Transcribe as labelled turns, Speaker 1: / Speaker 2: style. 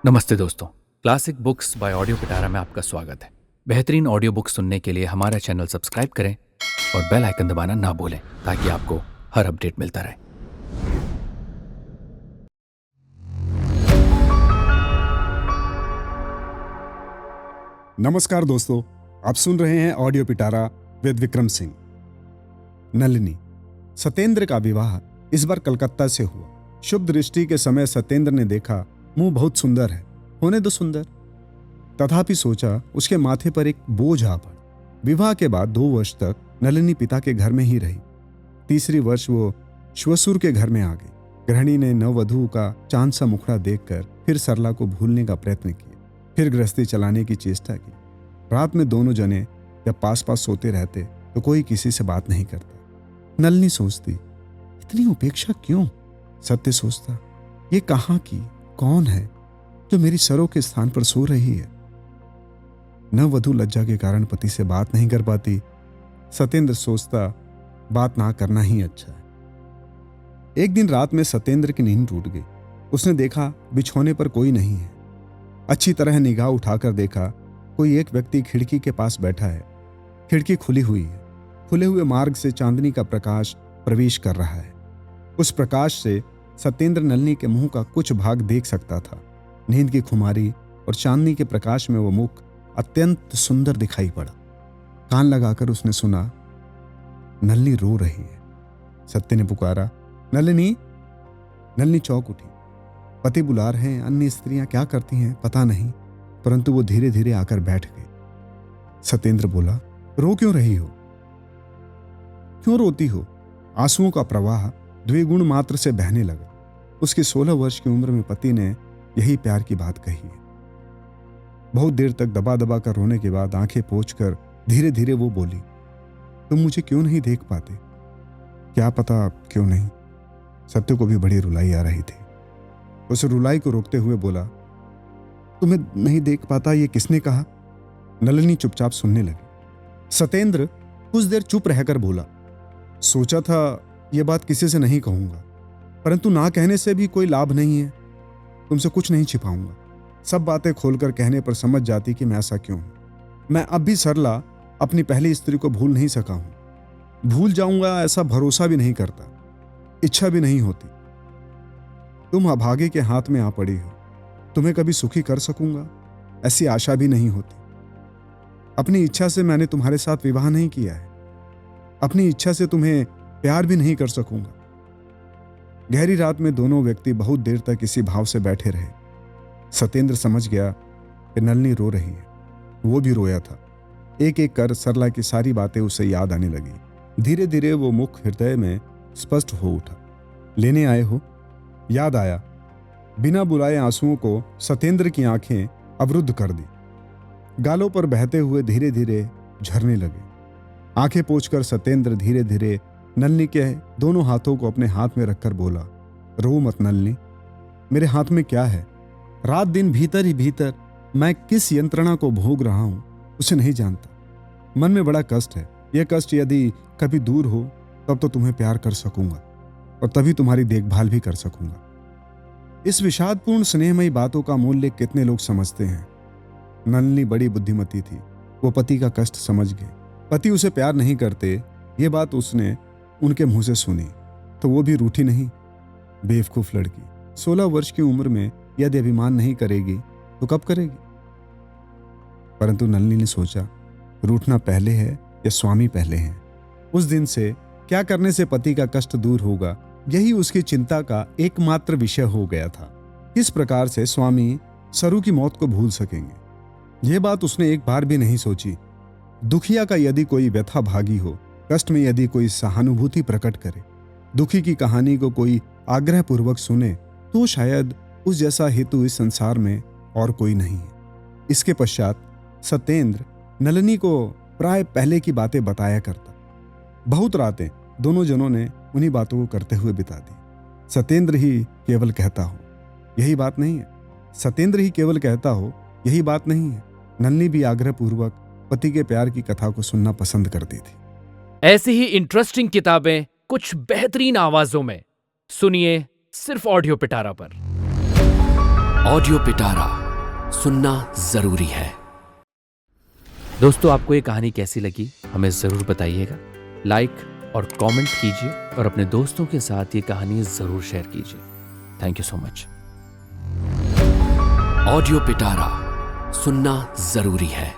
Speaker 1: नमस्ते दोस्तों। Classic books bye audio पिटारा में आपका स्वागत है। बेहतरीन ऑडियो बुक सुनने के लिए हमारा चैनल सब्सक्राइब करें और बेल आइकन दबाना ना भूलें ताकि आपको हर अपडेट मिलता रहे।
Speaker 2: नमस्कार दोस्तों, आप सुन रहे हैं audio Pitara with Vikram Singh. Nalini. Satyendra का विवाह इस बार कलकत्ता से हुआ। शुभ दृष्टि के समय सत्येंद्र ने देखा मुंह बहुत सुंदर है, होने दो सुंदर। तथापि सोचा उसके माथे पर एक बोझ आ पड़ा। विवाह के बाद 2 वर्ष तक नलिनी पिता के घर में ही रही। तीसरी वर्ष वो श्वशुर के घर में आ गई। गृहिणी ने नववधू का चांद सा मुखड़ा देखकर फिर सरला को भूलने का प्रयत्न किया, फिर गृहस्थी चलाने की चेष्टा की। रात में दोनों जने जब पास पास सोते रहते तो कोई किसी से बात नहीं करता। नलिनी सोचती, इतनी उपेक्षा क्यों? सत्य सोचता, ये कहाँ की कौन है जो मेरी सरों के स्थान पर सो रही है? नववधू लज्जा के कारण पति से बात नहीं कर पाती। सत्येंद्र सोचता, बात ना करना ही अच्छा है। एक दिन रात में सत्येंद्र की नींद टूट गई। उसने देखा बिछौने पर कोई नहीं है। अच्छी तरह निगाह उठाकर देखा कोई एक व्यक्ति खिड़की के पास बैठा है। खिड़की खुली हुई है। खुले हुए मार्ग से चांदनी का प्रकाश प्रवेश कर रहा है। उस प्रकाश से सत्येंद्र नलिनी के मुंह का कुछ भाग देख सकता था। नींद की खुमारी और चांदनी के प्रकाश में वो मुख अत्यंत सुंदर दिखाई पड़ा। कान लगाकर उसने सुना, नलिनी रो रही है। सत्य ने पुकारा, नलिनी। नलिनी चौंक उठी। पति बुला रहे हैं, अन्य स्त्रियां क्या करती हैं पता नहीं, परंतु वो धीरे धीरे आकर बैठ गई। सत्येंद्र बोला, रो क्यों रही हो? क्यों रोती हो? आंसुओं का प्रवाह द्विगुण मात्र से बहने लगा। उसकी 16 वर्ष की उम्र में पति ने यही प्यार की बात कही है। बहुत देर तक दबा दबा कर रोने के बाद आंखें पोंछकर धीरे धीरे वो बोली, तुम मुझे क्यों नहीं देख पाते? क्या पता क्यों नहीं। सत्य को भी बड़ी रुलाई आ रही थी। उस रुलाई को रोकते हुए बोला, तुम्हें नहीं देख पाता ये किसने कहा? नलिनी चुपचाप सुनने लगी। सत्येंद्र कुछ देर चुप रहकर बोला, सोचा था यह बात किसी से नहीं कहूंगा, परंतु ना कहने से भी कोई लाभ नहीं है। तुमसे कुछ नहीं छिपाऊंगा। सब बातें खोलकर कहने पर समझ जाती कि मैं ऐसा क्यों हूं। मैं अब भी सरला अपनी पहली स्त्री को भूल नहीं सका हूं। भूल जाऊंगा ऐसा भरोसा भी नहीं करता, इच्छा भी नहीं होती। तुम अभागे के हाथ में आ पड़ी हो। तुम्हें कभी सुखी कर सकूंगा ऐसी आशा भी नहीं होती। अपनी इच्छा से मैंने तुम्हारे साथ विवाह नहीं किया है। अपनी इच्छा से तुम्हें प्यार भी नहीं कर सकूंगा। गहरी रात में दोनों व्यक्ति बहुत देर तक इसी भाव से बैठे रहे। सत्येंद्र समझ गया कि नलिनी रो रही है। वो भी रोया था। एक एक कर सरला की सारी बातें उसे याद आने लगी। धीरे धीरे वो मुख हृदय में स्पष्ट हो उठा। लेने आए हो? याद आया। बिना बुलाए आंसुओं को सत्येंद्र की आंखें अवरुद्ध कर दी। गालों पर बहते हुए धीरे धीरे झरने लगे। आंखें पोंछकर सत्येंद्र धीरे धीरे नलिनी के दोनों हाथों को अपने हाथ में रखकर बोला, रो मत नलिनी। मेरे हाथ में क्या है? रात दिन भीतर ही भीतर मैं किस यंत्रणा को भोग रहा हूं उसे नहीं जानता। मन में बड़ा कष्ट है। यह कष्ट यदि कभी दूर हो तब तो तुम्हें प्यार कर सकूंगा और तभी तुम्हारी देखभाल भी कर सकूंगा। इस विषादपूर्ण स्नेहमयी बातों का मूल्य कितने लोग समझते हैं। नलिनी बड़ी बुद्धिमती थी। वो पति का कष्ट समझ गए। पति उसे प्यार नहीं करते, ये बात उसने उनके मुंह से सुनी तो वो भी रूठी नहीं। बेवकूफ लड़की 16 वर्ष की उम्र में यदि अभिमान नहीं करेगी तो कब करेगी? परंतु नलिनी ने सोचा, रूठना पहले है या स्वामी पहले है? उस दिन से क्या करने से पति का कष्ट दूर होगा, यही उसकी चिंता का एकमात्र विषय हो गया था। किस प्रकार से स्वामी सरू की मौत को भूल सकेंगे, यह बात उसने एक बार भी नहीं सोची। दुखिया का यदि कोई व्यथा भागी हो, कष्ट में यदि कोई सहानुभूति प्रकट करे, दुखी की कहानी को कोई आग्रह पूर्वक सुने, तो शायद उस जैसा हेतु इस संसार में और कोई नहीं है। इसके पश्चात सत्येंद्र नलिनी को प्राय पहले की बातें बताया करता। बहुत रातें दोनों जनों ने उन्हीं बातों को करते हुए बिता दी। सत्येंद्र ही केवल कहता हो यही बात नहीं है। सत्येंद्र ही केवल कहता हो यही बात नहीं है। नलिनी भी आग्रह पूर्वक पति के प्यार की कथा को सुनना पसंद करती थी।
Speaker 1: ऐसी ही इंटरेस्टिंग किताबें कुछ बेहतरीन आवाजों में सुनिए सिर्फ ऑडियो पिटारा पर।
Speaker 3: ऑडियो पिटारा सुनना जरूरी है।
Speaker 1: दोस्तों, आपको ये कहानी कैसी लगी हमें ज़रूर बताइएगा। लाइक और कमेंट कीजिए और अपने दोस्तों के साथ ये कहानी ज़रूर शेयर कीजिए। Thank you so much.
Speaker 3: Audio पिटारा सुनना जरूरी है।